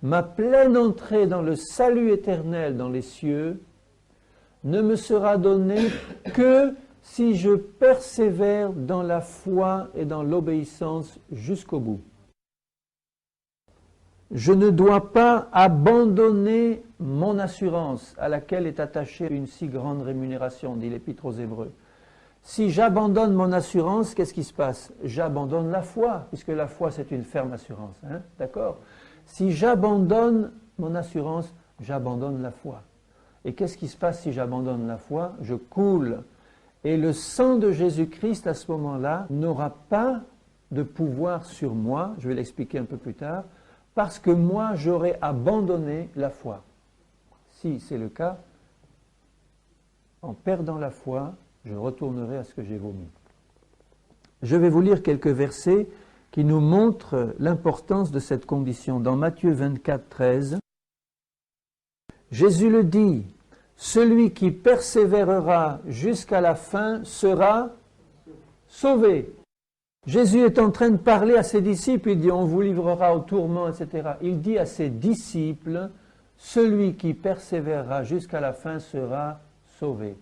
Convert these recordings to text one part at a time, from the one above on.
ma pleine entrée dans le salut éternel dans les cieux ne me sera donnée que si je persévère dans la foi et dans l'obéissance jusqu'au bout. Je ne dois pas abandonner mon assurance à laquelle est attachée une si grande rémunération, dit l'Épître aux Hébreux. Si j'abandonne mon assurance, qu'est-ce qui se passe? J'abandonne la foi, puisque la foi c'est une ferme assurance, hein? D'accord? Si j'abandonne mon assurance, j'abandonne la foi. Et qu'est-ce qui se passe si j'abandonne la foi? Je coule. Et le sang de Jésus-Christ à ce moment-là n'aura pas de pouvoir sur moi, je vais l'expliquer un peu plus tard, parce que moi, j'aurais abandonné la foi. Si c'est le cas, en perdant la foi, je retournerai à ce que j'ai vomi. Je vais vous lire quelques versets qui nous montrent l'importance de cette condition. Dans Matthieu 24, 13, Jésus le dit, « Celui qui persévérera jusqu'à la fin sera sauvé. » Jésus est en train de parler à ses disciples, il dit « On vous livrera au tourment, etc. » Il dit à ses disciples « Celui qui persévérera jusqu'à la fin sera sauvé. »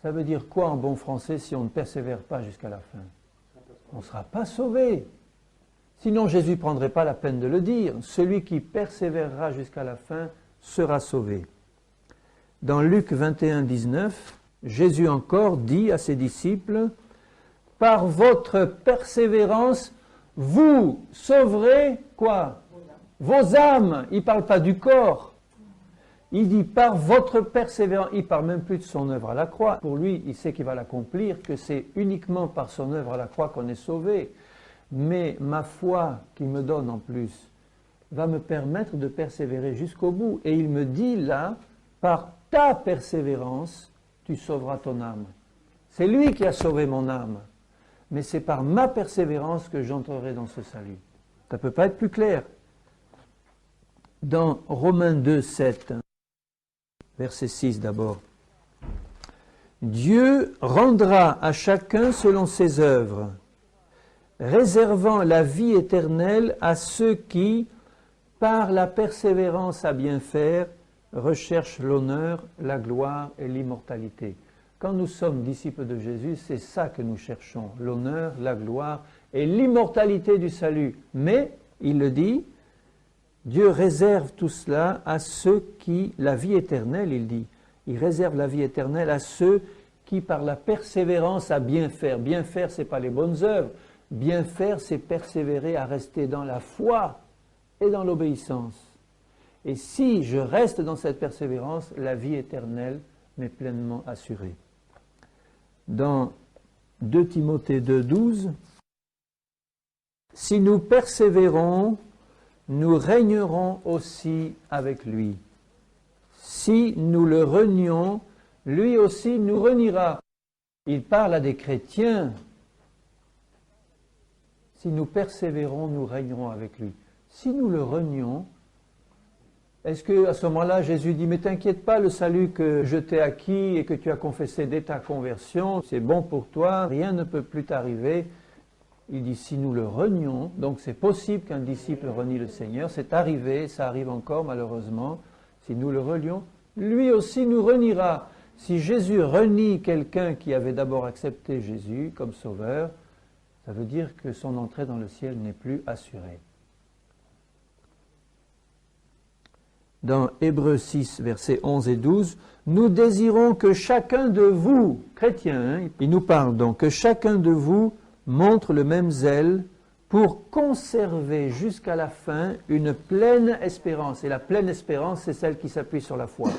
Ça veut dire quoi en bon français si on ne persévère pas jusqu'à la fin? On ne sera pas sauvé. Sinon Jésus ne prendrait pas la peine de le dire. Celui qui persévérera jusqu'à la fin sera sauvé. Dans Luc 21, 19, Jésus encore dit à ses disciples « Par votre persévérance, vous sauverez quoi? Vos âmes. » Il ne parle pas du corps. Il dit « Par votre persévérance. » Il ne parle même plus de son œuvre à la croix. Pour lui, il sait qu'il va l'accomplir, que c'est uniquement par son œuvre à la croix qu'on est sauvé. Mais ma foi qu'il me donne en plus va me permettre de persévérer jusqu'au bout. Et il me dit là, par ta persévérance, tu sauveras ton âme. C'est lui qui a sauvé mon âme. Mais c'est par ma persévérance que j'entrerai dans ce salut. Ça ne peut pas être plus clair. Dans Romains 2, 7, verset 6 d'abord. Dieu rendra à chacun selon ses œuvres, réservant la vie éternelle à ceux qui, par la persévérance à bien faire, recherchent l'honneur, la gloire et l'immortalité. Quand nous sommes disciples de Jésus, c'est ça que nous cherchons, l'honneur, la gloire et l'immortalité du salut. Mais, il le dit, Dieu réserve tout cela à ceux qui, la vie éternelle, il dit, il réserve la vie éternelle à ceux qui, par la persévérance à bien faire, ce n'est pas les bonnes œuvres, bien faire, c'est persévérer à rester dans la foi et dans l'obéissance. Et si je reste dans cette persévérance, la vie éternelle m'est pleinement assurée. Dans 2 Timothée 2, 12, « Si nous persévérons, nous régnerons aussi avec lui. Si nous le renions, lui aussi nous reniera. » Il parle à des chrétiens. Si nous persévérons, nous régnerons avec lui. Si nous le renions, est-ce qu'à ce moment-là, Jésus dit « Mais t'inquiète pas, le salut que je t'ai acquis et que tu as confessé dès ta conversion, c'est bon pour toi, rien ne peut plus t'arriver. » Il dit « Si nous le renions, donc c'est possible qu'un disciple renie le Seigneur, c'est arrivé, ça arrive encore malheureusement, si nous le renions, lui aussi nous reniera. » Si Jésus renie quelqu'un qui avait d'abord accepté Jésus comme sauveur, ça veut dire que son entrée dans le ciel n'est plus assurée. Dans Hébreux 6, versets 11 et 12, « Nous désirons que chacun de vous, chrétiens, hein, il nous parle donc, que chacun de vous montre le même zèle pour conserver jusqu'à la fin une pleine espérance. » Et la pleine espérance, c'est celle qui s'appuie sur la foi.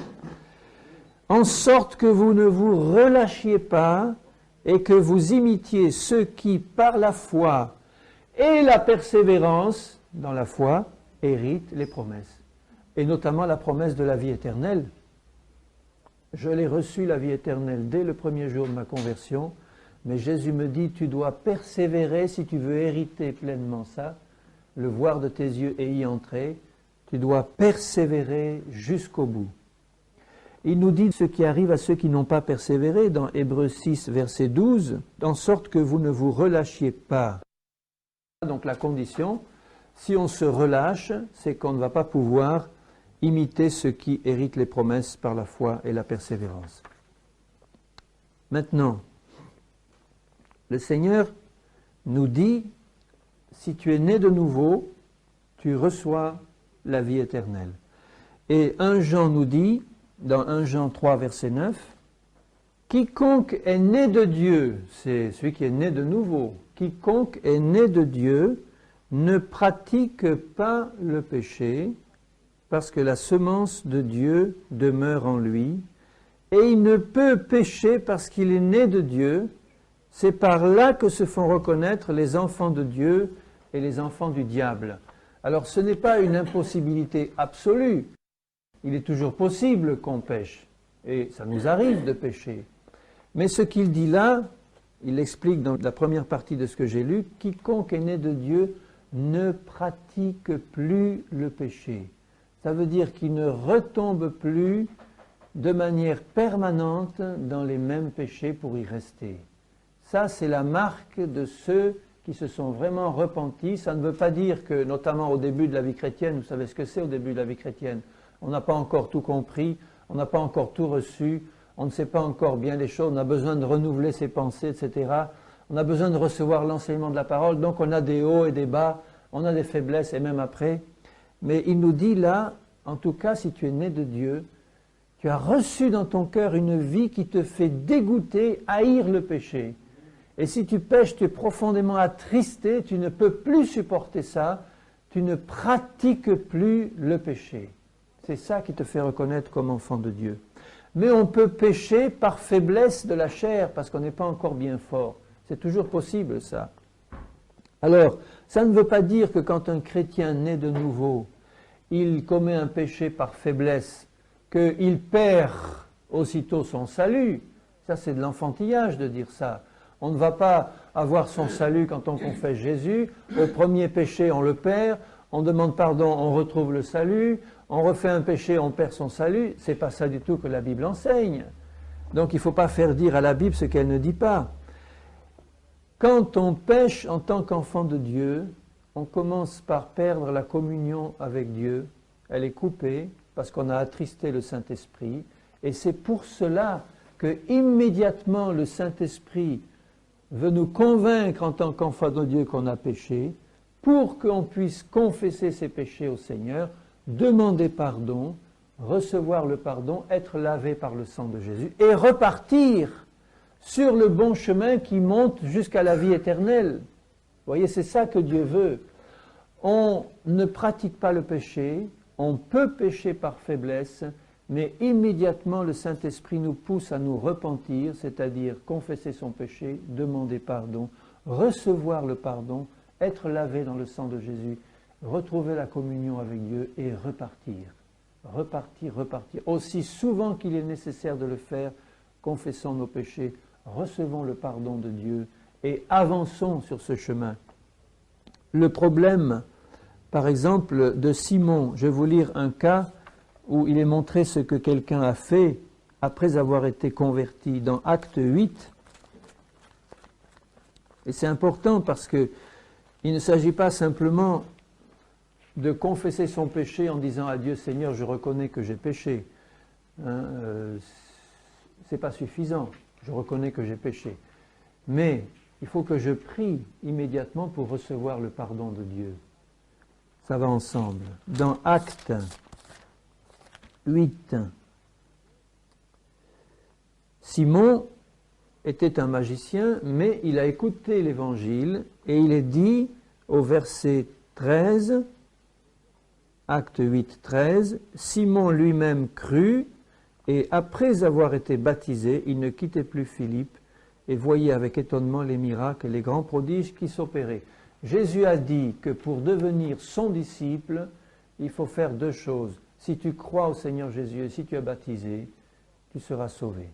« En sorte que vous ne vous relâchiez pas et que vous imitiez ceux qui, par la foi et la persévérance dans la foi, héritent les promesses. » Et notamment la promesse de la vie éternelle. Je l'ai reçue, la vie éternelle, dès le premier jour de ma conversion, mais Jésus me dit, tu dois persévérer si tu veux hériter pleinement ça, le voir de tes yeux et y entrer, tu dois persévérer jusqu'au bout. Il nous dit ce qui arrive à ceux qui n'ont pas persévéré, dans Hébreux 6, verset 12, « En sorte que vous ne vous relâchiez pas. » Donc la condition, Si on se relâche, c'est qu'on ne va pas pouvoir imiter ceux qui héritent les promesses par la foi et la persévérance. Maintenant, le Seigneur nous dit, si tu es né de nouveau, tu reçois la vie éternelle. Et 1 Jean nous dit, dans 1 Jean 3, verset 9, quiconque est né de Dieu, c'est celui qui est né de nouveau, quiconque est né de Dieu ne pratique pas le péché, parce que la semence de Dieu demeure en lui, et il ne peut pécher parce qu'il est né de Dieu. C'est par là que se font reconnaître les enfants de Dieu et les enfants du diable. Alors ce n'est pas une impossibilité absolue. Il est toujours possible qu'on pêche, et ça nous arrive de pécher. Mais ce qu'il dit là, il explique dans la première partie de ce que j'ai lu, quiconque est né de Dieu ne pratique plus le péché. Ça veut dire qu'il ne retombe plus de manière permanente dans les mêmes péchés pour y rester. Ça, c'est la marque de ceux qui se sont vraiment repentis. Ça ne veut pas dire que, notamment au début de la vie chrétienne, vous savez ce que c'est au début de la vie chrétienne, on n'a pas encore tout compris, on n'a pas encore tout reçu, on ne sait pas encore bien les choses, on a besoin de renouveler ses pensées, etc. On a besoin de recevoir l'enseignement de la parole, donc on a des hauts et des bas, on a des faiblesses et même après. Mais il nous dit là, en tout cas, si tu es né de Dieu, tu as reçu dans ton cœur une vie qui te fait dégoûter, haïr le péché. Et si tu pêches, tu es profondément attristé, tu ne peux plus supporter ça, tu ne pratiques plus le péché. C'est ça qui te fait reconnaître comme enfant de Dieu. Mais on peut pécher par faiblesse de la chair, parce qu'on n'est pas encore bien fort. C'est toujours possible, ça. Alors, ça ne veut pas dire que quand un chrétien naît de nouveau, il commet un péché par faiblesse, qu'il perd aussitôt son salut. Ça, c'est de l'enfantillage de dire ça. On ne va pas avoir son salut quand on confesse Jésus. Au premier péché, on le perd. On demande pardon, on retrouve le salut. On refait un péché, on perd son salut. Ce n'est pas ça du tout que la Bible enseigne. Donc il ne faut pas faire dire à la Bible ce qu'elle ne dit pas. Quand on pêche en tant qu'enfant de Dieu, on commence par perdre la communion avec Dieu. Elle est coupée parce qu'on a attristé le Saint-Esprit. Et c'est pour cela que immédiatement le Saint-Esprit veut nous convaincre en tant qu'enfant de Dieu qu'on a péché, pour qu'on puisse confesser ses péchés au Seigneur, demander pardon, recevoir le pardon, être lavé par le sang de Jésus et repartir sur le bon chemin qui monte jusqu'à la vie éternelle. Vous voyez, c'est ça que Dieu veut. On ne pratique pas le péché, on peut pécher par faiblesse, mais immédiatement le Saint-Esprit nous pousse à nous repentir, c'est-à-dire confesser son péché, demander pardon, recevoir le pardon, être lavé dans le sang de Jésus, retrouver la communion avec Dieu et repartir. Repartir, repartir. Aussi souvent qu'il est nécessaire de le faire, confessons nos péchés, recevons le pardon de Dieu et avançons sur ce chemin. Le problème, par exemple, de Simon, je vais vous lire un cas où il est montré ce que quelqu'un a fait après avoir été converti dans Acte 8. Et c'est important parce que il ne s'agit pas simplement de confesser son péché en disant à Dieu, Seigneur, je reconnais que j'ai péché. C'est pas suffisant, je reconnais que j'ai péché. Mais il faut que je prie immédiatement pour recevoir le pardon de Dieu. Ça va ensemble. Dans Acte 8, Simon était un magicien, mais il a écouté l'Évangile et il est dit au verset 13, Acte 8, 13, Simon lui-même crut et après avoir été baptisé, il ne quittait plus Philippe et voyait avec étonnement les miracles et les grands prodiges qui s'opéraient. Jésus a dit que pour devenir son disciple, il faut faire deux choses. Si tu crois au Seigneur Jésus et si tu es baptisé, tu seras sauvé.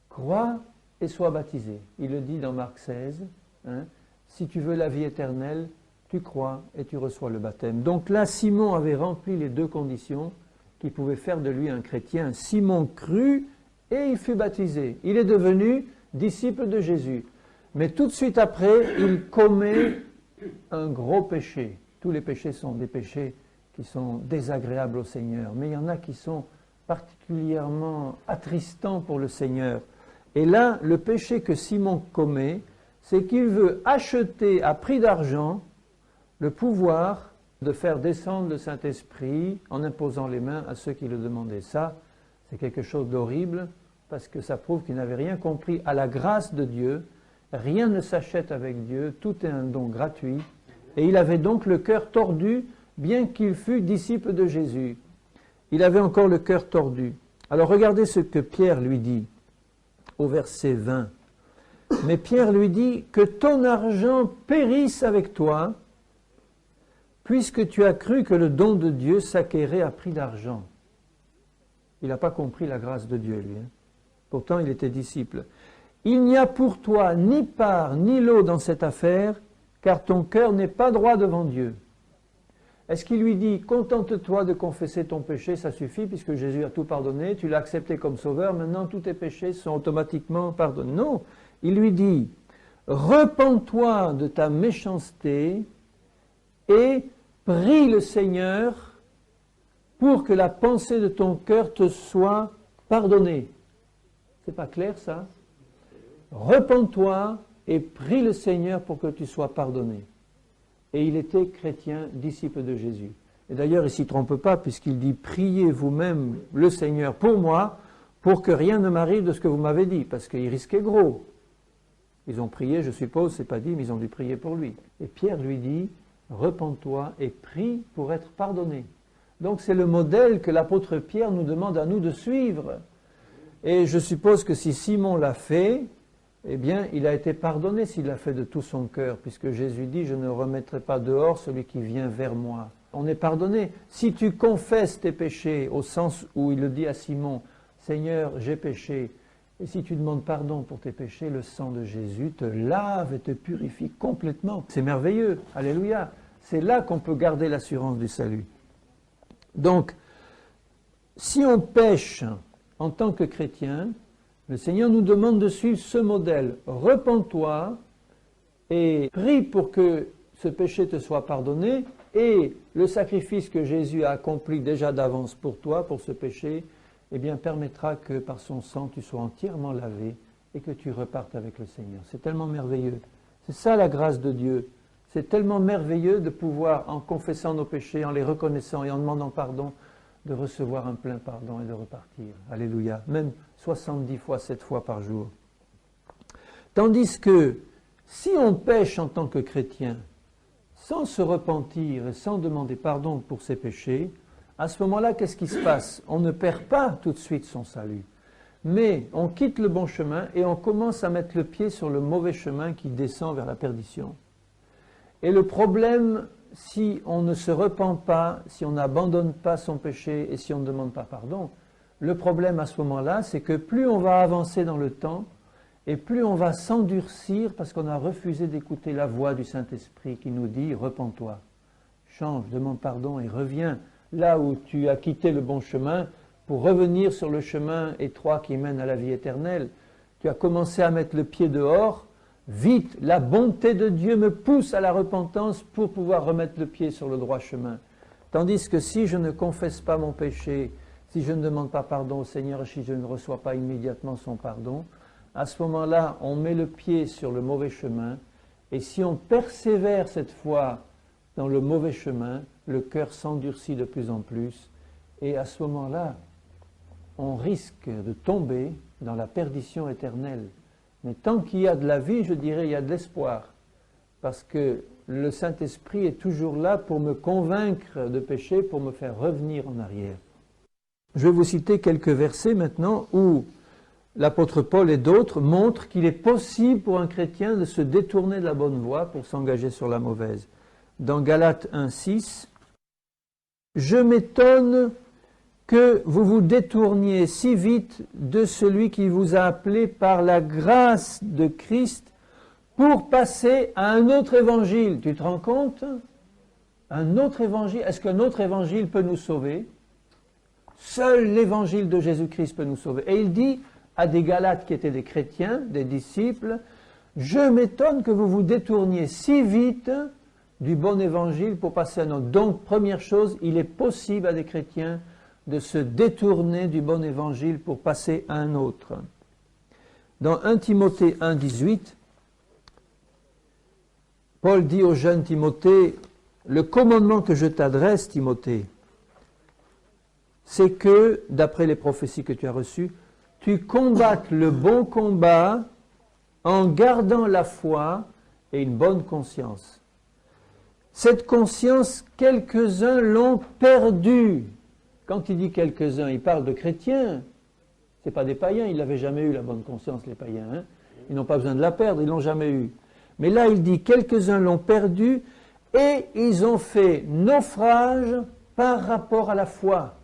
Crois et sois baptisé. Il le dit dans Marc 16. Si tu veux la vie éternelle, tu crois et tu reçois le baptême. Donc là, Simon avait rempli les deux conditions qui pouvaient faire de lui un chrétien. Simon crut et il fut baptisé. Il est devenu disciple de Jésus. Mais tout de suite après, il commet un gros péché. Tous les péchés sont des péchés qui sont désagréables au Seigneur, mais il y en a qui sont particulièrement attristants pour le Seigneur. Et là, le péché que Simon commet, c'est qu'il veut acheter à prix d'argent le pouvoir de faire descendre le Saint-Esprit en imposant les mains à ceux qui le demandaient. Ça, c'est quelque chose d'horrible, parce que ça prouve qu'il n'avait rien compris à la grâce de Dieu. Rien ne s'achète avec Dieu, tout est un don gratuit. Et il avait donc le cœur tordu, bien qu'il fût disciple de Jésus. Il avait encore le cœur tordu. Alors regardez ce que Pierre lui dit au verset 20. Mais Pierre lui dit « Que ton argent périsse avec toi, puisque tu as cru que le don de Dieu s'acquérait à prix d'argent. » Il n'a pas compris la grâce de Dieu, lui. Pourtant, il était disciple. « Il n'y a pour toi ni part ni lot dans cette affaire, car ton cœur n'est pas droit devant Dieu. » Est-ce qu'il lui dit « Contente-toi de confesser ton péché, ça suffit, puisque Jésus a tout pardonné, tu l'as accepté comme sauveur, maintenant tous tes péchés sont automatiquement pardonnés. » Non, il lui dit « Repens-toi de ta méchanceté et prie le Seigneur pour que la pensée de ton cœur te soit pardonnée. » C'est pas clair ça? Repens-toi et prie le Seigneur pour que tu sois pardonné. Et il était chrétien, disciple de Jésus. Et d'ailleurs, il ne s'y trompe pas, puisqu'il dit « Priez vous-même le Seigneur pour moi, pour que rien ne m'arrive de ce que vous m'avez dit. » Parce qu'il risquait gros. Ils ont prié, je suppose, c'est pas dit, mais ils ont dû prier pour lui. Et Pierre lui dit « Repens-toi et prie pour être pardonné. » Donc c'est le modèle que l'apôtre Pierre nous demande à nous de suivre. Et je suppose que si Simon l'a fait, eh bien, il a été pardonné s'il l'a fait de tout son cœur, puisque Jésus dit « Je ne remettrai pas dehors celui qui vient vers moi ». On est pardonné. Si tu confesses tes péchés, au sens où il le dit à Simon « Seigneur, j'ai péché », et si tu demandes pardon pour tes péchés, le sang de Jésus te lave et te purifie complètement. C'est merveilleux, alléluia. C'est là qu'on peut garder l'assurance du salut. Donc, si on pêche en tant que chrétien, le Seigneur nous demande de suivre ce modèle. Repens-toi et prie pour que ce péché te soit pardonné, et le sacrifice que Jésus a accompli déjà d'avance pour toi, pour ce péché, eh bien permettra que par son sang tu sois entièrement lavé et que tu repartes avec le Seigneur. C'est tellement merveilleux. C'est ça la grâce de Dieu. C'est tellement merveilleux de pouvoir, en confessant nos péchés, en les reconnaissant et en demandant pardon, de recevoir un plein pardon et de repartir. Alléluia. Même 70 fois, 7 fois par jour. Tandis que, si on pêche en tant que chrétien, sans se repentir et sans demander pardon pour ses péchés, à ce moment-là, qu'est-ce qui se passe? On ne perd pas tout de suite son salut. Mais on quitte le bon chemin et on commence à mettre le pied sur le mauvais chemin qui descend vers la perdition. Et le problème, si on ne se repent pas, si on n'abandonne pas son péché et si on ne demande pas pardon, le problème à ce moment-là, c'est que plus on va avancer dans le temps et plus on va s'endurcir parce qu'on a refusé d'écouter la voix du Saint-Esprit qui nous dit « Repens-toi, change, demande pardon et reviens là où tu as quitté le bon chemin pour revenir sur le chemin étroit qui mène à la vie éternelle. Tu as commencé à mettre le pied dehors. Vite, la bonté de Dieu me pousse à la repentance pour pouvoir remettre le pied sur le droit chemin. Tandis que si je ne confesse pas mon péché, si je ne demande pas pardon au Seigneur, si je ne reçois pas immédiatement son pardon, à ce moment-là, on met le pied sur le mauvais chemin. Et si on persévère cette fois dans le mauvais chemin, le cœur s'endurcit de plus en plus. Et à ce moment-là, on risque de tomber dans la perdition éternelle. Mais tant qu'il y a de la vie, je dirais, il y a de l'espoir. Parce que le Saint-Esprit est toujours là pour me convaincre de péché, pour me faire revenir en arrière. Je vais vous citer quelques versets maintenant où l'apôtre Paul et d'autres montrent qu'il est possible pour un chrétien de se détourner de la bonne voie pour s'engager sur la mauvaise. Dans Galates 1,6, « Je m'étonne que vous vous détourniez si vite de celui qui vous a appelé par la grâce de Christ pour passer à un autre évangile. » Tu te rends compte? Un autre évangile. Est-ce qu'un autre évangile peut nous sauver? Seul l'évangile de Jésus-Christ peut nous sauver. Et il dit à des Galates qui étaient des chrétiens, des disciples, « Je m'étonne que vous vous détourniez si vite du bon évangile pour passer à un autre. Donc, première chose, il est possible à des chrétiens de se détourner du bon évangile pour passer à un autre. Dans 1 Timothée 1, 18, Paul dit au jeune Timothée, « Le commandement que je t'adresse, Timothée, c'est que, d'après les prophéties que tu as reçues, tu combattes le bon combat en gardant la foi et une bonne conscience. » Cette conscience, quelques-uns l'ont perdue. Quand il dit quelques-uns, il parle de chrétiens. Ce n'est pas des païens, ils n'avaient jamais eu la bonne conscience, les païens. Hein? Ils n'ont pas besoin de la perdre, ils ne l'ont jamais eue. Mais là, il dit, quelques-uns l'ont perdue et ils ont fait naufrage par rapport à la foi.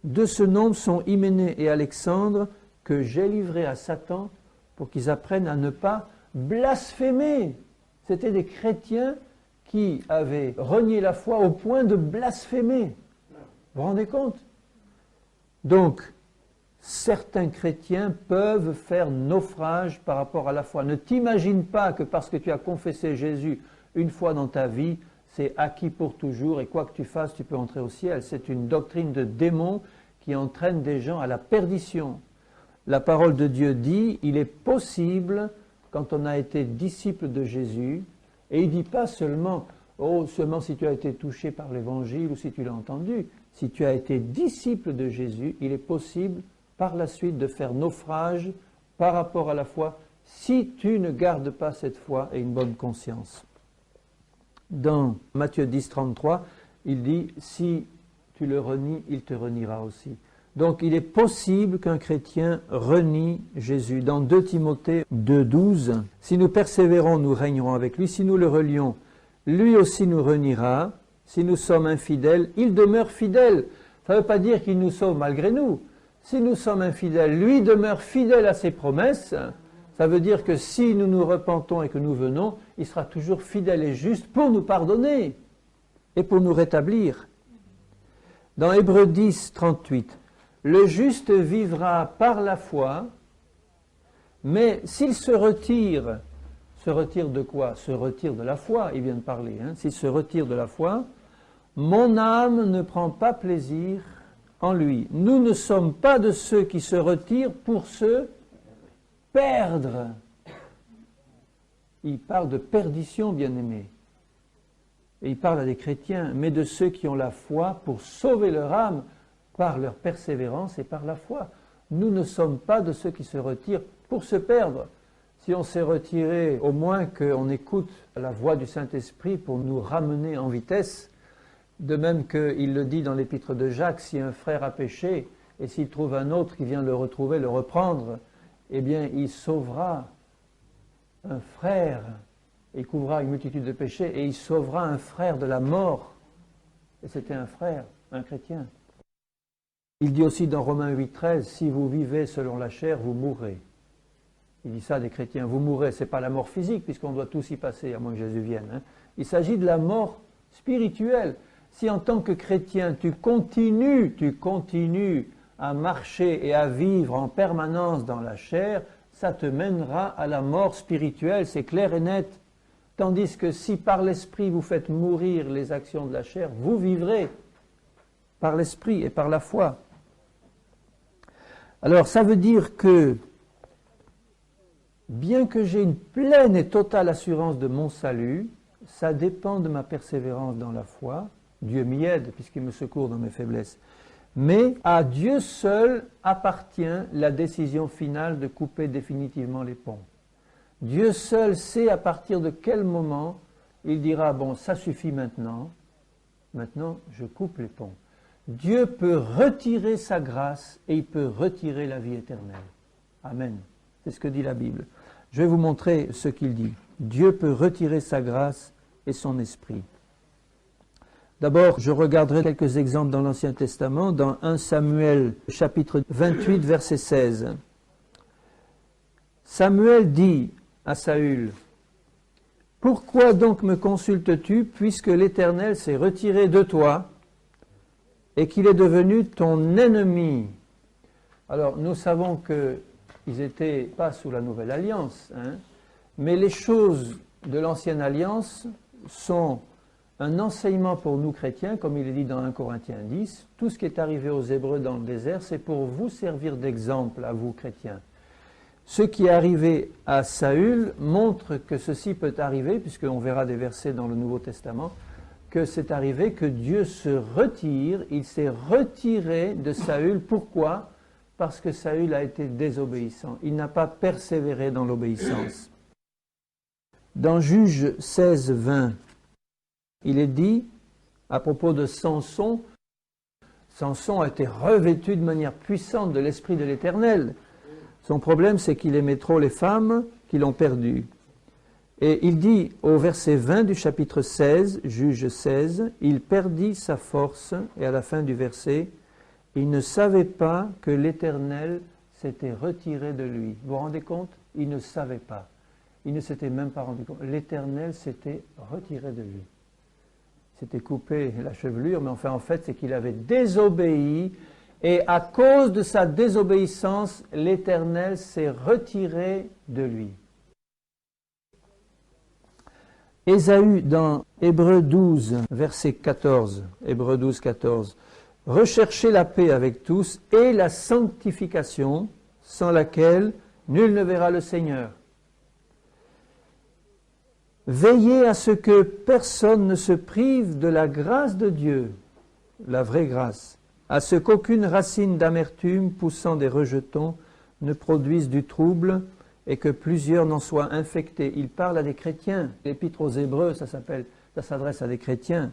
De ce nombre sont Hyménée et Alexandre, que j'ai livrés à Satan pour qu'ils apprennent à ne pas blasphémer. C'était des chrétiens qui avaient renié la foi au point de blasphémer. Vous vous rendez compte? Donc, certains chrétiens peuvent faire naufrage par rapport à la foi. Ne t'imagine pas que parce que tu as confessé Jésus une fois dans ta vie, c'est acquis pour toujours et quoi que tu fasses, tu peux entrer au ciel. C'est une doctrine de démon qui entraîne des gens à la perdition. La parole de Dieu dit, il est possible, quand on a été disciple de Jésus, et il ne dit pas seulement, oh, seulement si tu as été touché par l'évangile ou si tu l'as entendu, si tu as été disciple de Jésus, il est possible par la suite de faire naufrage par rapport à la foi si tu ne gardes pas cette foi et une bonne conscience. Dans Matthieu 10, 33, il dit, si tu le renies, il te reniera aussi. Donc il est possible qu'un chrétien renie Jésus. Dans 2 Timothée 2, 12, si nous persévérons, nous régnerons avec lui. Si nous le relions, lui aussi nous reniera. Si nous sommes infidèles, il demeure fidèle. Ça ne veut pas dire qu'il nous sauve malgré nous. Si nous sommes infidèles, lui demeure fidèle à ses promesses. Ça veut dire que si nous nous repentons et que nous venons, il sera toujours fidèle et juste pour nous pardonner et pour nous rétablir. Dans Hébreux 10, 38, le juste vivra par la foi, mais s'il se retire de quoi? Se retire de la foi, il vient de parler. Hein? S'il se retire de la foi, mon âme ne prend pas plaisir en lui. Nous ne sommes pas de ceux qui se retirent pour se perdre. Il parle de perdition, bien-aimé. Et il parle à des chrétiens, mais de ceux qui ont la foi pour sauver leur âme par leur persévérance et par la foi. Nous ne sommes pas de ceux qui se retirent pour se perdre. Si on s'est retiré, au moins qu'on écoute la voix du Saint-Esprit pour nous ramener en vitesse, de même qu'il le dit dans l'épître de Jacques, si un frère a péché, et s'il trouve un autre qui vient le retrouver, le reprendre, eh bien il sauvera un frère, il couvrira une multitude de péchés, et il sauvera un frère de la mort. Et c'était un frère, un chrétien. Il dit aussi dans Romains 8, 13, si vous vivez selon la chair, vous mourrez. Il dit ça à des chrétiens, vous mourrez, ce n'est pas la mort physique, puisqu'on doit tous y passer, à moins que Jésus vienne. Hein. Il s'agit de la mort spirituelle. Si en tant que chrétien, tu continues à marcher et à vivre en permanence dans la chair, ça te mènera à la mort spirituelle, c'est clair et net. Tandis que si par l'esprit vous faites mourir les actions de la chair, vous vivrez par l'esprit et par la foi. Alors ça veut dire que, bien que j'ai une pleine et totale assurance de mon salut, ça dépend de ma persévérance dans la foi. Dieu m'y aide puisqu'il me secourt dans mes faiblesses. Mais à Dieu seul appartient la décision finale de couper définitivement les ponts. Dieu seul sait à partir de quel moment il dira, bon, ça suffit maintenant je coupe les ponts. Dieu peut retirer sa grâce et il peut retirer la vie éternelle. Amen. C'est ce que dit la Bible. Je vais vous montrer ce qu'il dit. Dieu peut retirer sa grâce et son esprit. D'abord, je regarderai quelques exemples dans l'Ancien Testament, dans 1 Samuel, chapitre 28, verset 16. Samuel dit à Saül, « Pourquoi donc me consultes-tu, puisque l'Éternel s'est retiré de toi et qu'il est devenu ton ennemi ?» Alors, nous savons qu'ils n'étaient pas sous la Nouvelle Alliance, hein, mais les choses de l'Ancienne Alliance sont un enseignement pour nous chrétiens, comme il est dit dans 1 Corinthiens 10, tout ce qui est arrivé aux Hébreux dans le désert, c'est pour vous servir d'exemple à vous chrétiens. Ce qui est arrivé à Saül montre que ceci peut arriver, puisqu'on verra des versets dans le Nouveau Testament, que c'est arrivé que Dieu se retire, il s'est retiré de Saül. Pourquoi? Parce que Saül a été désobéissant. Il n'a pas persévéré dans l'obéissance. Dans Juges 16, 20, il est dit, à propos de Samson, Samson a été revêtu de manière puissante de l'Esprit de l'Éternel. Son problème, c'est qu'il aimait trop les femmes qui l'ont perdu. Et il dit au verset 20 du chapitre 16, Juge 16, « Il perdit sa force » et à la fin du verset, « Il ne savait pas que l'Éternel s'était retiré de lui. » Vous vous rendez compte? Il ne savait pas. Il ne s'était même pas rendu compte. L'Éternel s'était retiré de lui. S'était coupé la chevelure, mais enfin en fait c'est qu'il avait désobéi. Et à cause de sa désobéissance, l'Éternel s'est retiré de lui. Ésaü dans Hébreux 12, verset 14, Hébreux 12, 14. « Recherchez la paix avec tous et la sanctification, sans laquelle nul ne verra le Seigneur. Veillez à ce que personne ne se prive de la grâce de Dieu, la vraie grâce, à ce qu'aucune racine d'amertume poussant des rejetons ne produise du trouble et que plusieurs n'en soient infectés. » Il parle à des chrétiens. L'Épître aux Hébreux, ça s'adresse à des chrétiens.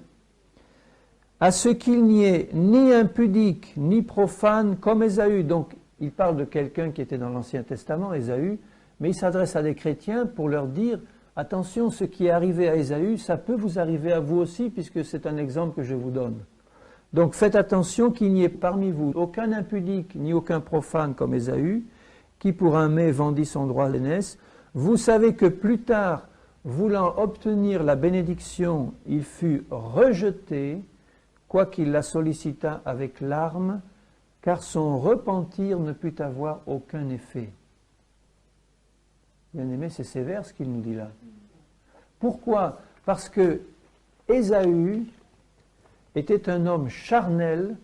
« À ce qu'il n'y ait ni impudique, ni profane comme Ésaü. » Donc, il parle de quelqu'un qui était dans l'Ancien Testament, Ésaü, mais il s'adresse à des chrétiens pour leur dire « Attention, ce qui est arrivé à Ésaü, ça peut vous arriver à vous aussi, puisque c'est un exemple que je vous donne. » Donc faites attention qu'il n'y ait parmi vous aucun impudique ni aucun profane comme Ésaü, qui pour un mets vendit son droit d'aînesse. Vous savez que plus tard, voulant obtenir la bénédiction, il fut rejeté, quoiqu'il la sollicitât avec larmes, car son repentir ne put avoir aucun effet. Bien-aimé, c'est sévère ce qu'il nous dit là. Pourquoi? Parce que Ésaü était un homme charnel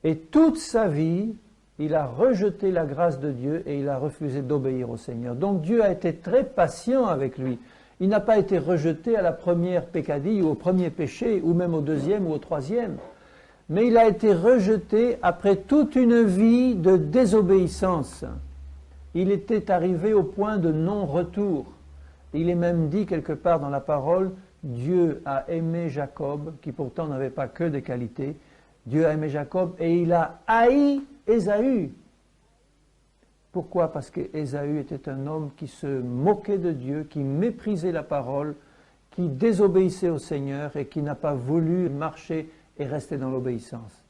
et toute sa vie, il a rejeté la grâce de Dieu et il a refusé d'obéir au Seigneur. Donc Dieu a été très patient avec lui. Il n'a pas été rejeté à la première peccadille ou au premier péché ou même au deuxième ou au troisième. Mais il a été rejeté après toute une vie de désobéissance. Il était arrivé au point de non-retour. Il est même dit quelque part dans la parole, Dieu a aimé Jacob, qui pourtant n'avait pas que des qualités. Dieu a aimé Jacob et il a haï Ésaü. Pourquoi? Parce qu'Ésaü était un homme qui se moquait de Dieu, qui méprisait la parole, qui désobéissait au Seigneur et qui n'a pas voulu marcher et rester dans l'obéissance.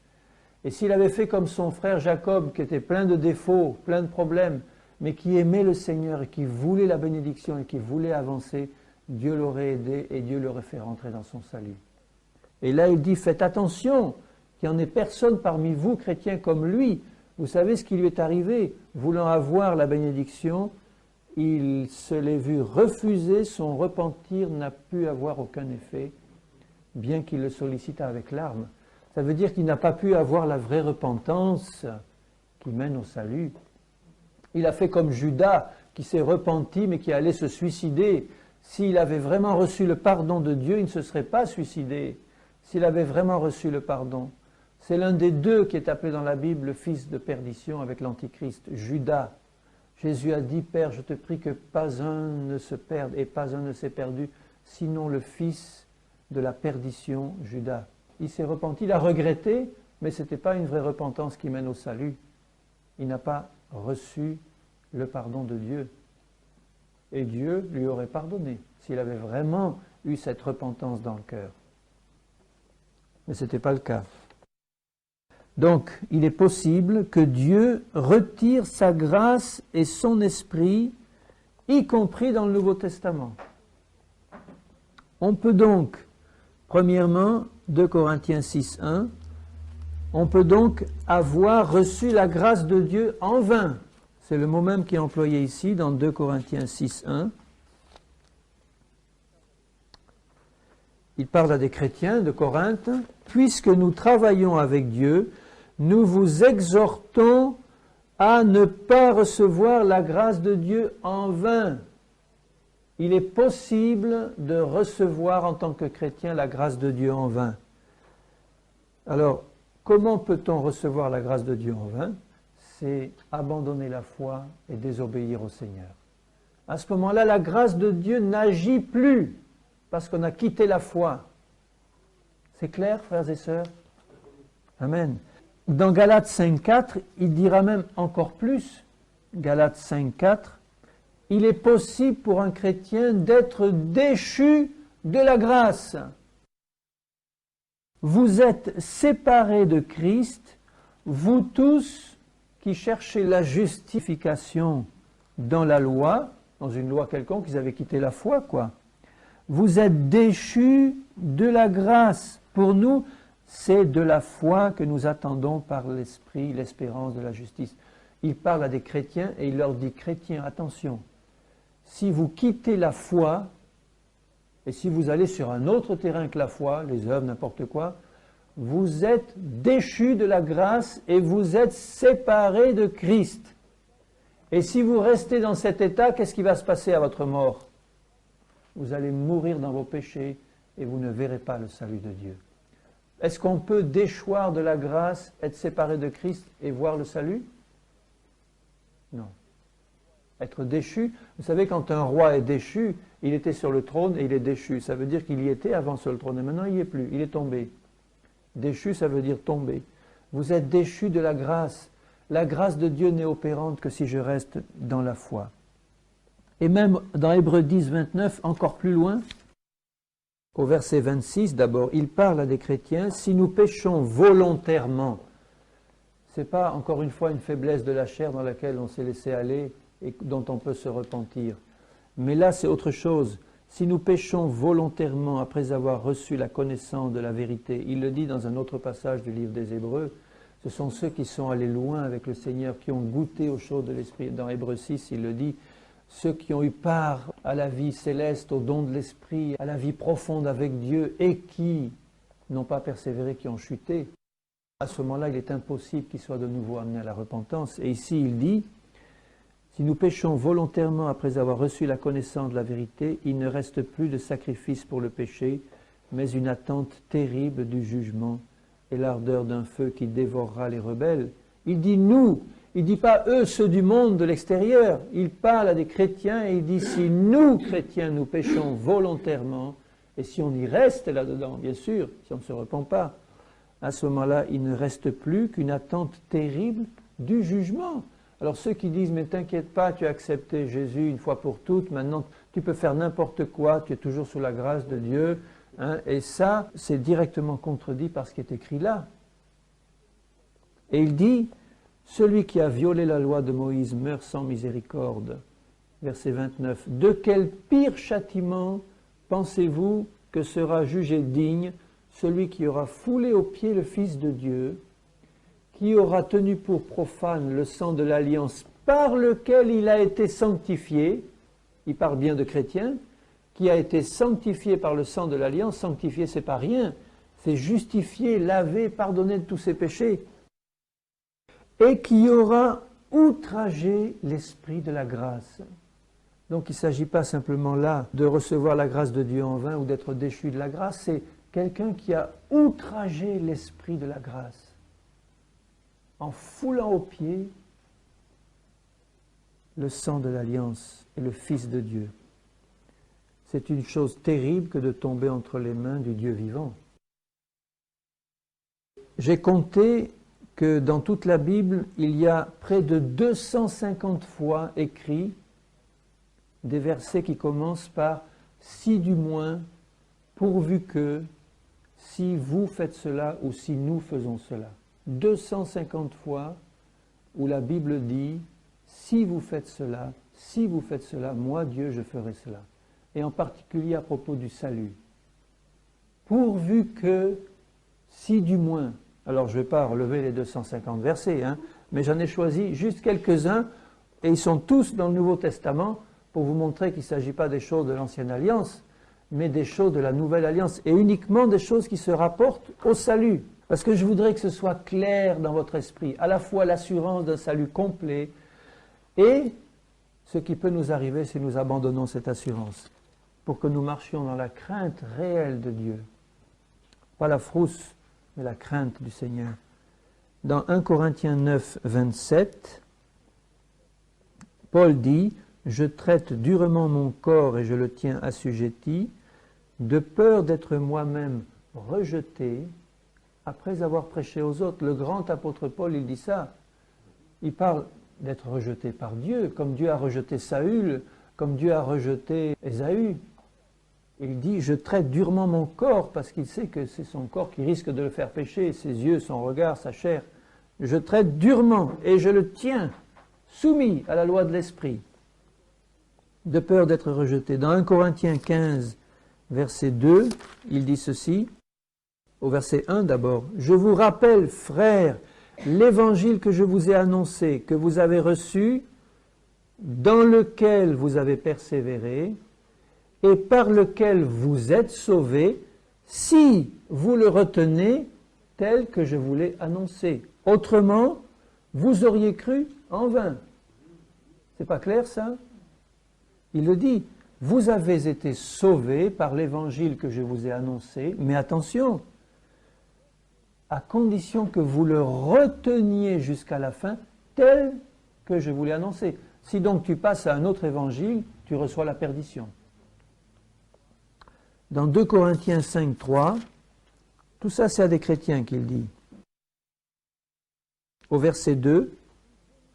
Et s'il avait fait comme son frère Jacob, qui était plein de défauts, plein de problèmes, mais qui aimait le Seigneur et qui voulait la bénédiction et qui voulait avancer, Dieu l'aurait aidé et Dieu l'aurait fait rentrer dans son salut. Et là, il dit, faites attention qu'il n'y en ait personne parmi vous, chrétiens, comme lui. Vous savez ce qui lui est arrivé? Voulant avoir la bénédiction, il se l'est vu refuser, son repentir n'a pu avoir aucun effet, bien qu'il le sollicita avec larmes. Ça veut dire qu'il n'a pas pu avoir la vraie repentance qui mène au salut. Il a fait comme Judas, qui s'est repenti, mais qui allait se suicider. S'il avait vraiment reçu le pardon de Dieu, il ne se serait pas suicidé. S'il avait vraiment reçu le pardon. C'est l'un des deux qui est appelé dans la Bible le fils de perdition avec l'Antichrist, Judas. Jésus a dit, Père, je te prie que pas un ne se perde et pas un ne s'est perdu, sinon le fils de la perdition, Judas. Il s'est repenti, il a regretté, mais ce n'était pas une vraie repentance qui mène au salut. Il n'a pas reçu le pardon de Dieu. Et Dieu lui aurait pardonné s'il avait vraiment eu cette repentance dans le cœur. Mais ce n'était pas le cas. Donc, il est possible que Dieu retire sa grâce et son esprit, y compris dans le Nouveau Testament. On peut donc, premièrement, 2 Corinthiens 6, 1, on peut donc avoir reçu la grâce de Dieu en vain. C'est le mot même qui est employé ici dans 2 Corinthiens 6, 1. il parle à des chrétiens de Corinthe, « Puisque nous travaillons avec Dieu, nous vous exhortons à ne pas recevoir la grâce de Dieu en vain. » Il est possible de recevoir en tant que chrétien la grâce de Dieu en vain. Alors, comment peut-on recevoir la grâce de Dieu en vain? C'est abandonner la foi et désobéir au Seigneur. À ce moment-là, la grâce de Dieu n'agit plus parce qu'on a quitté la foi. C'est clair, frères et sœurs? Amen. Dans Galates 5.4, il dira même encore plus. Galates 5.4, il est possible pour un chrétien d'être déchu de la grâce. Vous êtes séparés de Christ, vous tous qui cherchez la justification dans la loi, dans une loi quelconque, ils avaient quitté la foi, quoi. Vous êtes déchus de la grâce. Pour nous, c'est de la foi que nous attendons par l'Esprit, l'espérance de la justice. Il parle à des chrétiens et il leur dit, chrétiens, attention, si vous quittez la foi, et si vous allez sur un autre terrain que la foi, les œuvres, n'importe quoi, vous êtes déchus de la grâce et vous êtes séparés de Christ. Et si vous restez dans cet état, qu'est-ce qui va se passer à votre mort? Vous allez mourir dans vos péchés et vous ne verrez pas le salut de Dieu. Est-ce qu'on peut déchoir de la grâce, être séparé de Christ et voir le salut? Non. Être déchu, vous savez, quand un roi est déchu, il était sur le trône et il est déchu. Ça veut dire qu'il y était avant sur le trône et maintenant il n'y est plus, il est tombé. Déchu, ça veut dire tomber. Vous êtes déchu de la grâce. La grâce de Dieu n'est opérante que si je reste dans la foi. Et même dans Hébreux 10, 29, encore plus loin, au verset 26, d'abord, il parle à des chrétiens, si nous péchons volontairement, ce n'est pas encore une fois une faiblesse de la chair dans laquelle on s'est laissé aller et dont on peut se repentir. Mais là, c'est autre chose. Si nous péchons volontairement après avoir reçu la connaissance de la vérité, il le dit dans un autre passage du livre des Hébreux, ce sont ceux qui sont allés loin avec le Seigneur, qui ont goûté aux choses de l'Esprit. Dans Hébreux 6, il le dit, ceux qui ont eu part à la vie céleste, au don de l'Esprit, à la vie profonde avec Dieu, et qui n'ont pas persévéré, qui ont chuté, à ce moment-là, il est impossible qu'ils soient de nouveau amenés à la repentance. Et ici, il dit, si nous péchons volontairement après avoir reçu la connaissance de la vérité, il ne reste plus de sacrifice pour le péché, mais une attente terrible du jugement et l'ardeur d'un feu qui dévorera les rebelles. Il dit nous, il ne dit pas eux, ceux du monde de l'extérieur. Il parle à des chrétiens et il dit si nous, chrétiens, nous péchons volontairement, et si on y reste là-dedans, bien sûr, si on ne se repent pas, à ce moment-là, il ne reste plus qu'une attente terrible du jugement. Alors ceux qui disent, mais t'inquiète pas, tu as accepté Jésus une fois pour toutes, maintenant tu peux faire n'importe quoi, tu es toujours sous la grâce de Dieu, hein, et ça, c'est directement contredit par ce qui est écrit là. Et il dit, celui qui a violé la loi de Moïse meurt sans miséricorde. Verset 29. De quel pire châtiment pensez-vous que sera jugé digne celui qui aura foulé aux pieds le Fils de Dieu, qui aura tenu pour profane le sang de l'alliance par lequel il a été sanctifié, il parle bien de chrétiens, qui a été sanctifié par le sang de l'alliance, sanctifié c'est pas rien, c'est justifié, lavé, pardonné de tous ses péchés, et qui aura outragé l'esprit de la grâce. Donc il ne s'agit pas simplement là de recevoir la grâce de Dieu en vain ou d'être déchu de la grâce, c'est quelqu'un qui a outragé l'esprit de la grâce en foulant aux pieds le sang de l'alliance et le Fils de Dieu. C'est une chose terrible que de tomber entre les mains du Dieu vivant. J'ai compté que dans toute la Bible, il y a près de 250 fois écrit des versets qui commencent par « si du moins, pourvu que, si vous faites cela ou si nous faisons cela ». 250 fois où la Bible dit « si vous faites cela, moi Dieu je ferai cela ». Et en particulier à propos du salut. Pourvu que, si du moins, alors je ne vais pas relever les 250 versets, hein, mais j'en ai choisi juste quelques-uns, et ils sont tous dans le Nouveau Testament, pour vous montrer qu'il ne s'agit pas des choses de l'Ancienne Alliance, mais des choses de la nouvelle alliance, et uniquement des choses qui se rapportent au salut. Parce que je voudrais que ce soit clair dans votre esprit, à la fois l'assurance d'un salut complet, et ce qui peut nous arriver si nous abandonnons cette assurance, pour que nous marchions dans la crainte réelle de Dieu. Pas la frousse, mais la crainte du Seigneur. Dans 1 Corinthiens 9, 27, Paul dit « Je traite durement mon corps et je le tiens assujetti, de peur d'être moi-même rejeté après avoir prêché aux autres. » Le grand apôtre Paul, il dit ça. Il parle d'être rejeté par Dieu, comme Dieu a rejeté Saül, comme Dieu a rejeté Ésaü. Il dit « Je traite durement mon corps » parce qu'il sait que c'est son corps qui risque de le faire pécher, ses yeux, son regard, sa chair. Je traite durement et je le tiens soumis à la loi de l'esprit, de peur d'être rejeté. Dans 1 Corinthiens 15, verset 2, il dit ceci, au verset 1 d'abord, « Je vous rappelle, frères, l'évangile que je vous ai annoncé, que vous avez reçu, dans lequel vous avez persévéré, et par lequel vous êtes sauvés, si vous le retenez tel que je vous l'ai annoncé. Autrement, vous auriez cru en vain. » C'est pas clair ça? Il le dit, vous avez été sauvés par l'évangile que je vous ai annoncé, mais attention, à condition que vous le reteniez jusqu'à la fin, tel que je vous l'ai annoncé. Si donc tu passes à un autre évangile, tu reçois la perdition. Dans 2 Corinthiens 5, 3, tout ça c'est à des chrétiens qu'il dit. Au verset 2,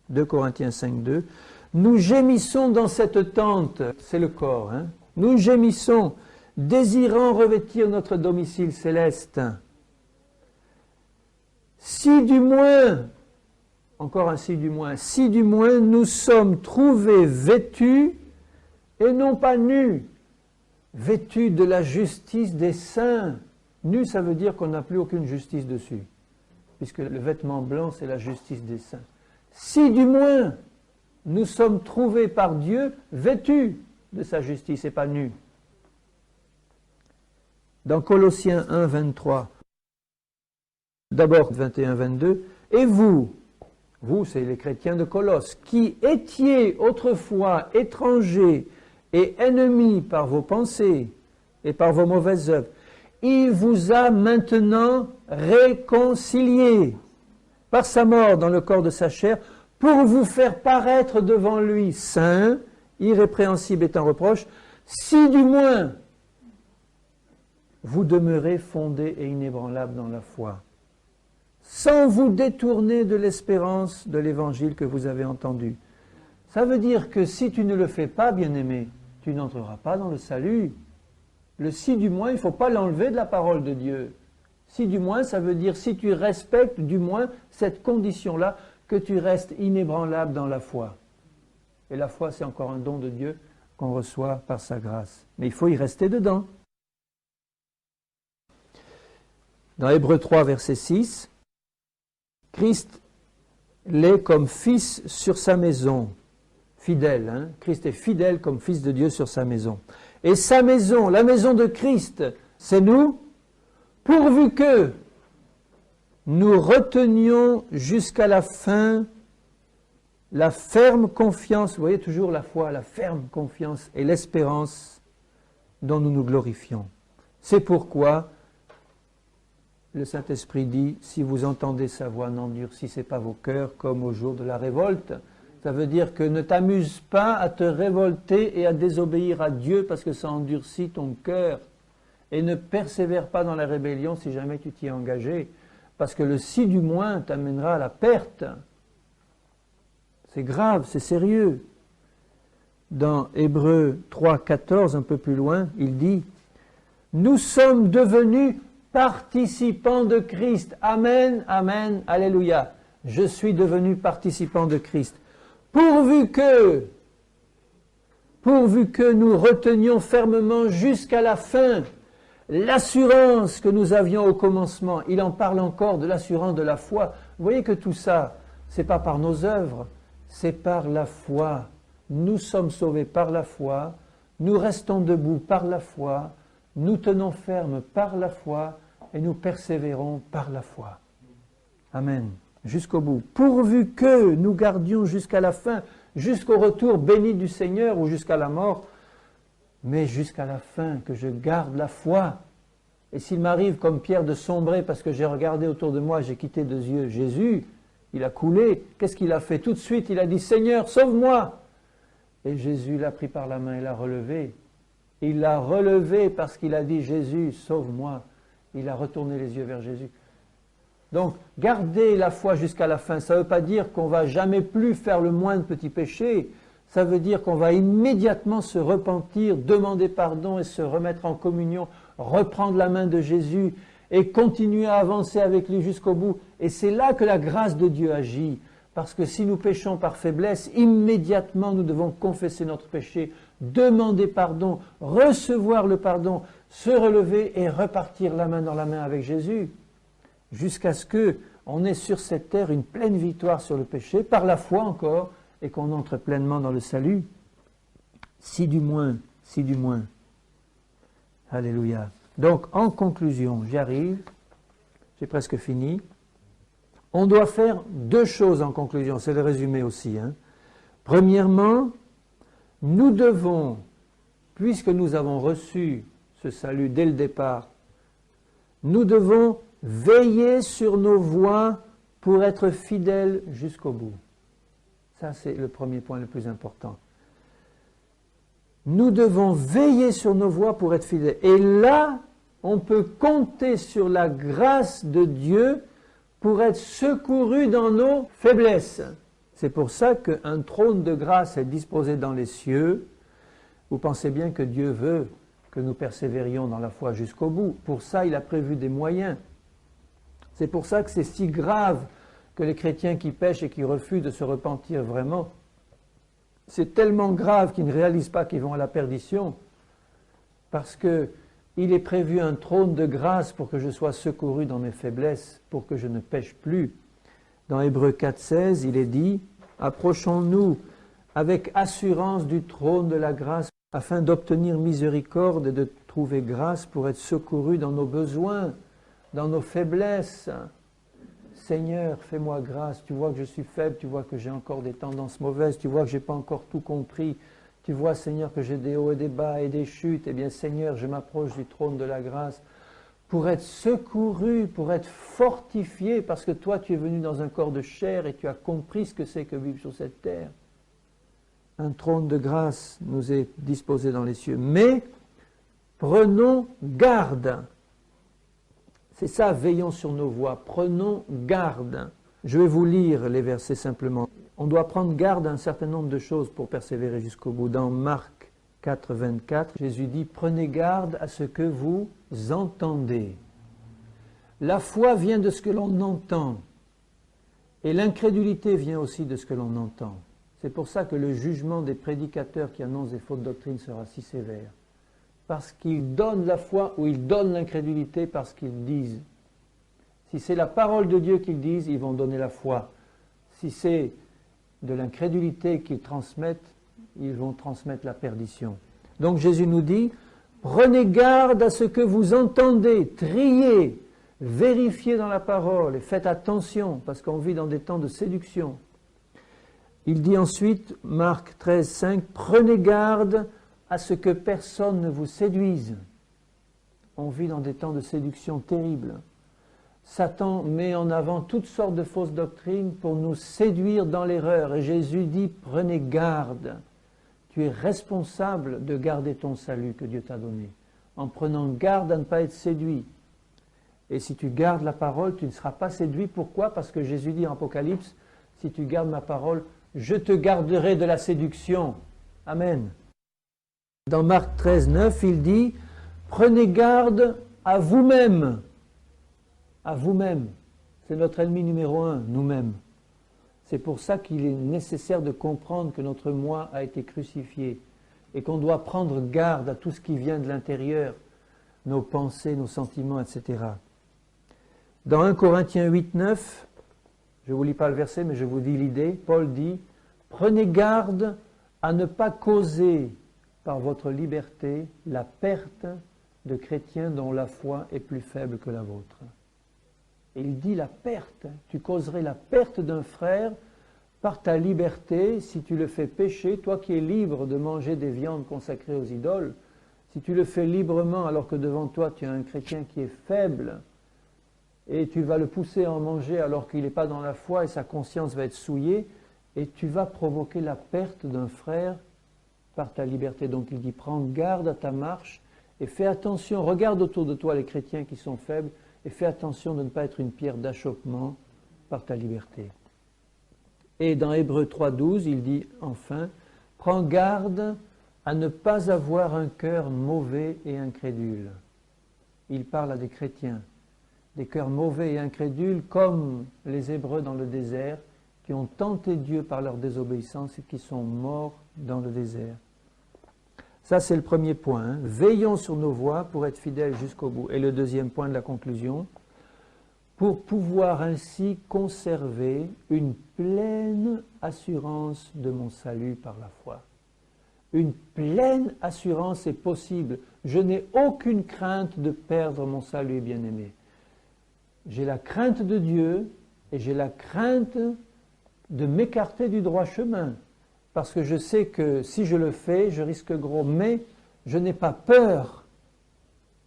2 Corinthiens 5, 2, « Nous gémissons dans cette tente », c'est le corps, hein, « nous gémissons, désirant revêtir notre domicile céleste. Si du moins, encore un si du moins, nous sommes trouvés vêtus et non pas nus, vêtus de la justice des saints. » Nu, ça veut dire qu'on n'a plus aucune justice dessus, puisque le vêtement blanc, c'est la justice des saints. Si du moins, nous sommes trouvés par Dieu vêtus de sa justice et pas nus. Dans Colossiens 1, 23, d'abord 21, 22, « Et vous, c'est les chrétiens de Colosse, qui étiez autrefois étrangers et ennemis par vos pensées et par vos mauvaises œuvres, il vous a maintenant réconciliés par sa mort dans le corps de sa chair, pour vous faire paraître devant lui saint, irrépréhensible et sans reproche, si du moins vous demeurez fondés et inébranlables dans la foi, sans vous détourner de l'espérance de l'évangile que vous avez entendu. » Ça veut dire que si tu ne le fais pas, bien-aimé, tu n'entreras pas dans le salut. Le si du moins, il ne faut pas l'enlever de la parole de Dieu. Si du moins, ça veut dire si tu respectes du moins cette condition-là, que tu restes inébranlable dans la foi. Et la foi, c'est encore un don de Dieu qu'on reçoit par sa grâce. Mais il faut y rester dedans. Dans Hébreux 3, verset 6, Christ l'est comme fils sur sa maison. Fidèle, hein? Christ est fidèle comme fils de Dieu sur sa maison. Et sa maison, la maison de Christ, c'est nous, pourvu que nous retenions jusqu'à la fin la ferme confiance, vous voyez toujours la foi, la ferme confiance et l'espérance dont nous nous glorifions. C'est pourquoi le Saint-Esprit dit, si vous entendez sa voix, n'endurcissez pas vos cœurs comme au jour de la révolte. Ça veut dire que ne t'amuse pas à te révolter et à désobéir à Dieu parce que ça endurcit ton cœur. Et ne persévère pas dans la rébellion si jamais tu t'y es engagé. Parce que le si du moins t'amènera à la perte. C'est grave, c'est sérieux. Dans Hébreux 3, 14, un peu plus loin, il dit « Nous sommes devenus participants de Christ. Amen, amen, alléluia. Je suis devenu participant de Christ. Pourvu que nous retenions fermement jusqu'à la fin l'assurance que nous avions au commencement. » Il en parle encore de l'assurance de la foi. Vous voyez que tout ça, ce n'est pas par nos œuvres, c'est par la foi. Nous sommes sauvés par la foi, nous restons debout par la foi, nous tenons ferme par la foi et nous persévérons par la foi. Amen. Jusqu'au bout. Pourvu que nous gardions jusqu'à la fin, jusqu'au retour béni du Seigneur ou jusqu'à la mort, mais jusqu'à la fin, que je garde la foi. Et s'il m'arrive, comme Pierre, de sombrer parce que j'ai regardé autour de moi, j'ai quitté de yeux Jésus, il a coulé. Qu'est-ce qu'il a fait? Tout de suite, il a dit, Seigneur, sauve-moi. Et Jésus l'a pris par la main et l'a relevé. Il l'a relevé parce qu'il a dit, Jésus, sauve-moi. Il a retourné les yeux vers Jésus. Donc, garder la foi jusqu'à la fin, ça ne veut pas dire qu'on ne va jamais plus faire le moindre petit péché. Ça veut dire qu'on va immédiatement se repentir, demander pardon et se remettre en communion, reprendre la main de Jésus et continuer à avancer avec lui jusqu'au bout. Et c'est là que la grâce de Dieu agit. Parce que si nous péchons par faiblesse, immédiatement nous devons confesser notre péché, demander pardon, recevoir le pardon, se relever et repartir la main dans la main avec Jésus. Jusqu'à ce qu'on ait sur cette terre une pleine victoire sur le péché, par la foi encore, et qu'on entre pleinement dans le salut. Si du moins. Alléluia. Donc, en conclusion, j'y arrive, j'ai presque fini. On doit faire deux choses en conclusion, c'est le résumé aussi. Premièrement, nous devons, puisque nous avons reçu ce salut dès le départ, nous devons veiller sur nos voies pour être fidèles jusqu'au bout. Ça, c'est le premier point le plus important. Nous devons veiller sur nos voies pour être fidèles. Et là, on peut compter sur la grâce de Dieu pour être secouru dans nos faiblesses. C'est pour ça qu'un trône de grâce est disposé dans les cieux. Vous pensez bien que Dieu veut que nous persévérions dans la foi jusqu'au bout. Pour ça, il a prévu des moyens. C'est pour ça que c'est si grave que les chrétiens qui pêchent et qui refusent de se repentir vraiment, c'est tellement grave qu'ils ne réalisent pas qu'ils vont à la perdition, parce qu'il est prévu un trône de grâce pour que je sois secouru dans mes faiblesses, pour que je ne pêche plus. Dans Hébreux 4,16, il est dit, « Approchons-nous avec assurance du trône de la grâce, afin d'obtenir miséricorde et de trouver grâce pour être secouru dans nos besoins, dans nos faiblesses. » Seigneur, fais-moi grâce, tu vois que je suis faible, tu vois que j'ai encore des tendances mauvaises, tu vois que je n'ai pas encore tout compris, tu vois, Seigneur, que j'ai des hauts et des bas et des chutes. Eh bien, Seigneur, je m'approche du trône de la grâce pour être secouru, pour être fortifié, parce que toi, tu es venu dans un corps de chair et tu as compris ce que c'est que vivre sur cette terre. Un trône de grâce nous est disposé dans les cieux. Mais, prenons garde. C'est ça, veillons sur nos voies, prenons garde. Je vais vous lire les versets simplement. On doit prendre garde à un certain nombre de choses pour persévérer jusqu'au bout. Dans Marc 4, 24, Jésus dit, prenez garde à ce que vous entendez. La foi vient de ce que l'on entend, et l'incrédulité vient aussi de ce que l'on entend. C'est pour ça que le jugement des prédicateurs qui annoncent des fausses doctrines sera si sévère. Parce qu'ils donnent la foi ou ils donnent l'incrédulité parce qu'ils disent. Si c'est la parole de Dieu qu'ils disent, ils vont donner la foi. Si c'est de l'incrédulité qu'ils transmettent, ils vont transmettre la perdition. Donc Jésus nous dit, prenez garde à ce que vous entendez, triez, vérifiez dans la parole et faites attention parce qu'on vit dans des temps de séduction. Il dit ensuite, Marc 13, 5, prenez garde à ce que personne ne vous séduise. On vit dans des temps de séduction terribles. Satan met en avant toutes sortes de fausses doctrines pour nous séduire dans l'erreur. Et Jésus dit, prenez garde. Tu es responsable de garder ton salut que Dieu t'a donné, en prenant garde à ne pas être séduit. Et si tu gardes la parole, tu ne seras pas séduit. Pourquoi? Parce que Jésus dit en Apocalypse, si tu gardes ma parole, je te garderai de la séduction. Amen. Dans Marc 13, 9, il dit, prenez garde à vous-même. À vous-même. C'est notre ennemi numéro un, nous-mêmes. C'est pour ça qu'il est nécessaire de comprendre que notre moi a été crucifié et qu'on doit prendre garde à tout ce qui vient de l'intérieur, nos pensées, nos sentiments, etc. Dans 1 Corinthiens 8, 9, je ne vous lis pas le verset, mais je vous dis l'idée, Paul dit, prenez garde à ne pas causer par votre liberté la perte de chrétiens dont la foi est plus faible que la vôtre. Et il dit la perte, tu causerais la perte d'un frère par ta liberté si tu le fais pécher, toi qui es libre de manger des viandes consacrées aux idoles, si tu le fais librement alors que devant toi tu as un chrétien qui est faible, et tu vas le pousser à en manger alors qu'il n'est pas dans la foi et sa conscience va être souillée, et tu vas provoquer la perte d'un frère par ta liberté. Donc il dit, prends garde à ta marche et fais attention, regarde autour de toi les chrétiens qui sont faibles et fais attention de ne pas être une pierre d'achoppement par ta liberté. Et dans Hébreux 3,12, il dit enfin, prends garde à ne pas avoir un cœur mauvais et incrédule. Il parle à des chrétiens, des cœurs mauvais et incrédules comme les Hébreux dans le désert, qui ont tenté Dieu par leur désobéissance et qui sont morts dans le désert. Ça, c'est le premier point. Hein. Veillons sur nos voies pour être fidèles jusqu'au bout. Et le deuxième point de la conclusion, pour pouvoir ainsi conserver une pleine assurance de mon salut par la foi. Une pleine assurance est possible. Je n'ai aucune crainte de perdre mon salut, bien-aimé. J'ai la crainte de Dieu et j'ai la crainte de m'écarter du droit chemin. Parce que je sais que si je le fais, je risque gros. Mais je n'ai pas peur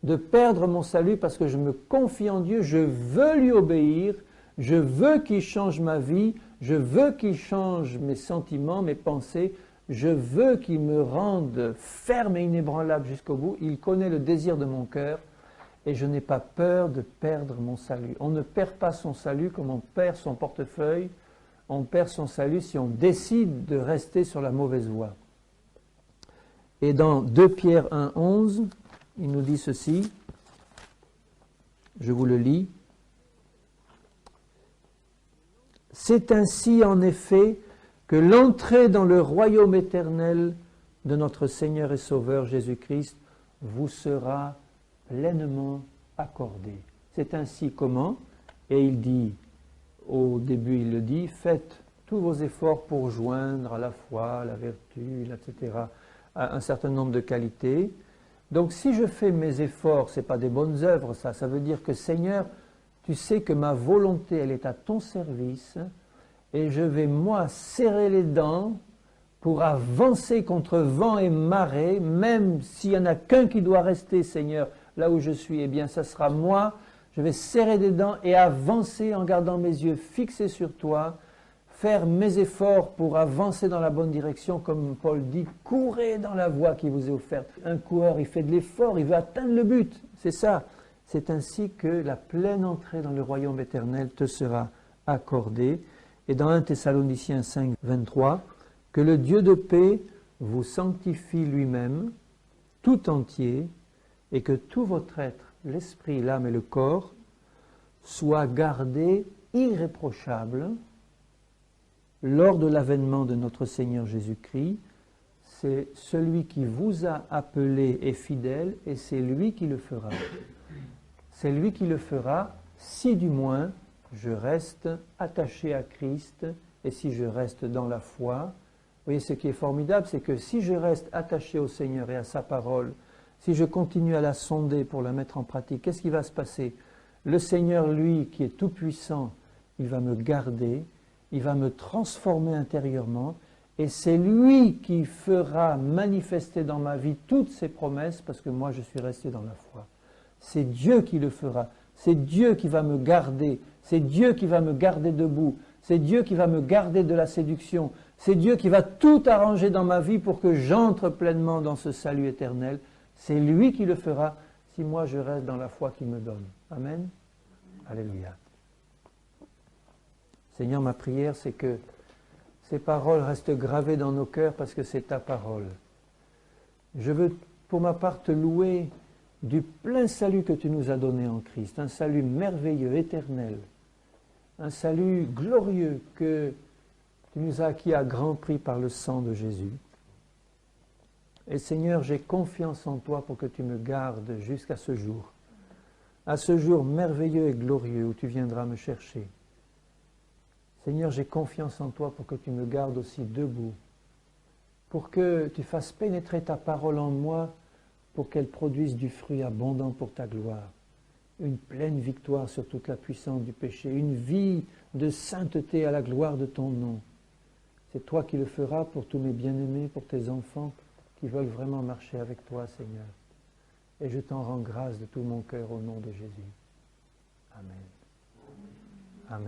de perdre mon salut parce que je me confie en Dieu, je veux lui obéir, je veux qu'il change ma vie, je veux qu'il change mes sentiments, mes pensées, je veux qu'il me rende ferme et inébranlable jusqu'au bout. Il connaît le désir de mon cœur et je n'ai pas peur de perdre mon salut. On ne perd pas son salut comme on perd son portefeuille. On perd son salut si on décide de rester sur la mauvaise voie. Et dans 2 Pierre 1,11, il nous dit ceci, je vous le lis. C'est ainsi en effet que l'entrée dans le royaume éternel de notre Seigneur et Sauveur Jésus-Christ vous sera pleinement accordée. C'est ainsi comment? Et il dit, au début il le dit, faites tous vos efforts pour joindre à la foi, la vertu, etc., à un certain nombre de qualités. Donc si je fais mes efforts, ce n'est pas des bonnes œuvres, ça veut dire que Seigneur, tu sais que ma volonté, elle est à ton service, et je vais moi serrer les dents pour avancer contre vent et marée, même s'il n'y en a qu'un qui doit rester, Seigneur, là où je suis, eh bien ça sera moi. Je vais serrer des dents et avancer en gardant mes yeux fixés sur toi, faire mes efforts pour avancer dans la bonne direction, comme Paul dit, courez dans la voie qui vous est offerte. Un coureur, il fait de l'effort, il veut atteindre le but, c'est ça. C'est ainsi que la pleine entrée dans le royaume éternel te sera accordée. Et dans 1 Thessaloniciens 5, 23, que le Dieu de paix vous sanctifie lui-même, tout entier, et que tout votre être, l'esprit, l'âme et le corps, soit gardé irréprochable lors de l'avènement de notre Seigneur Jésus-Christ. C'est celui qui vous a appelé est fidèle et c'est lui qui le fera. C'est lui qui le fera si du moins je reste attaché à Christ et si je reste dans la foi. Vous voyez, ce qui est formidable, c'est que si je reste attaché au Seigneur et à sa parole, si je continue à la sonder pour la mettre en pratique, qu'est-ce qui va se passer? Le Seigneur, lui, qui est tout-puissant, il va me garder, il va me transformer intérieurement, et c'est lui qui fera manifester dans ma vie toutes ses promesses, parce que moi, je suis resté dans la foi. C'est Dieu qui le fera, c'est Dieu qui va me garder, c'est Dieu qui va me garder debout, c'est Dieu qui va me garder de la séduction, c'est Dieu qui va tout arranger dans ma vie pour que j'entre pleinement dans ce salut éternel. C'est lui qui le fera si moi je reste dans la foi qu'il me donne. Amen. Alléluia. Seigneur, ma prière, c'est que ces paroles restent gravées dans nos cœurs parce que c'est ta parole. Je veux, pour ma part, te louer du plein salut que tu nous as donné en Christ. Un salut merveilleux, éternel. Un salut glorieux que tu nous as acquis à grand prix par le sang de Jésus. Et Seigneur, j'ai confiance en toi pour que tu me gardes jusqu'à ce jour. À ce jour merveilleux et glorieux où tu viendras me chercher. Seigneur, j'ai confiance en toi pour que tu me gardes aussi debout. Pour que tu fasses pénétrer ta parole en moi, pour qu'elles produisent du fruit abondant pour ta gloire, une pleine victoire sur toute la puissance du péché, une vie de sainteté à la gloire de ton nom. C'est toi qui le feras pour tous mes bien-aimés, pour tes enfants qui veulent vraiment marcher avec toi, Seigneur. Et je t'en rends grâce de tout mon cœur au nom de Jésus. Amen.